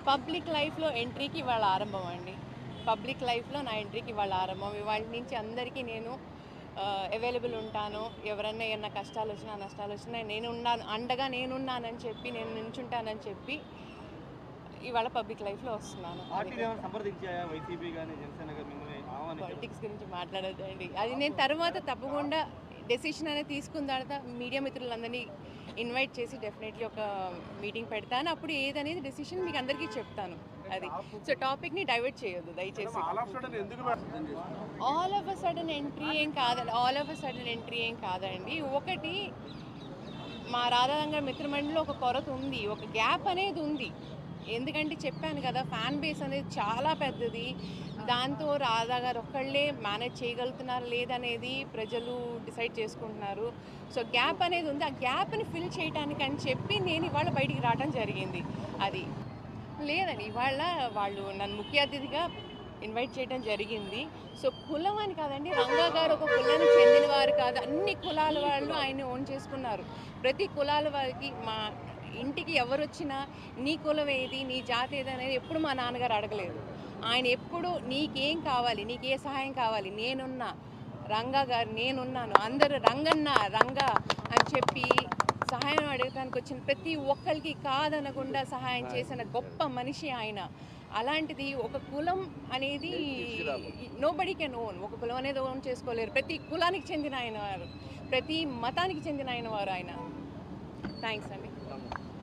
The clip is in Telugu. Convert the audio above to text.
పబ్లిక్ లైఫ్లో ఎంట్రీకి ఇవాళ ఆరంభం అండి. పబ్లిక్ లైఫ్లో నా ఎంట్రీకి ఇవాళ ఆరంభం. ఇవాళ నుంచి అందరికీ నేను అవైలబుల్ ఉంటాను. ఎవరన్నా ఏమన్నా కష్టాలు వచ్చినా నష్టాలు వచ్చినా నేనున్నాను, అండగా నేనున్నానని చెప్పి, నేను నించుంటానని చెప్పి ఇవాళ పబ్లిక్ లైఫ్లో వస్తున్నాను. పాలిటిక్స్ గురించి మాట్లాడద్దండి, అది నేను తర్వాత తప్పకుండా డెసిషన్ అనేది తీసుకున్న తర్వాత మీడియా మిత్రులందరినీ ఇన్వైట్ చేసి డెఫినెట్లీ ఒక మీటింగ్ పెడతాను. అప్పుడు ఏదనేది డెసిషన్ మీకు అందరికీ చెప్తాను. అది సో టాపిక్ని డైవర్ట్ చేయొద్దు దయచేసి. All of a sudden entry ఏం కాదండి. ఒకటి, మా రాధానగర్ మిత్రమండలిలో ఒక కొరత ఉంది, ఒక గ్యాప్ అనేది ఉంది. ఎందుకంటే చెప్పాను కదా, ఫ్యాన్ బేస్ అనేది చాలా పెద్దది. దాంతో రాధా గారు ఒక్కళ్ళే మేనేజ్ చేయగలుగుతున్నారు లేదనేది ప్రజలు డిసైడ్ చేసుకుంటున్నారు. సో గ్యాప్ అనేది ఉంది. ఆ గ్యాప్ని ఫిల్ చేయడానికి అని చెప్పి నేను ఇవాళ బయటికి రావడం జరిగింది. అది లేదండి, ఇవాళ వాళ్ళు నన్ను ముఖ్య అతిథిగా ఇన్వైట్ చేయడం జరిగింది. సో కులం అని కాదండి, రంగా గారు ఒక కులానికి చెందిన వారు కాదు, అన్ని కులాల వాళ్ళు ఆయన ఓన్ చేసుకున్నారు. ప్రతి కులాల వారికి మా ఇంటికి ఎవరు వచ్చినా నీ కులం ఏది, నీ జాతి ఏది అనేది ఎప్పుడు మా నాన్నగారు అడగలేదు. ఆయన ఎప్పుడు నీకేం కావాలి, నీకే సహాయం కావాలి, నేనున్నా, రంగా గారు నేనున్నాను, అందరూ రంగన్న రంగా అని చెప్పి సహాయం అడగడానికి వచ్చిన ప్రతి ఒక్కరికి కాదనకుండా సహాయం చేసిన గొప్ప మనిషి ఆయన. అలాంటిది ఒక కులం అనేది నోబడీ కెన్ ఓన్, ఒక కులం అనేది ఓన్ చేసుకోలేరు. ప్రతి కులానికి చెందిన ఆయన వారు, ప్రతి మతానికి చెందిన ఆయన వారు ఆయన. థ్యాంక్స్ అండి.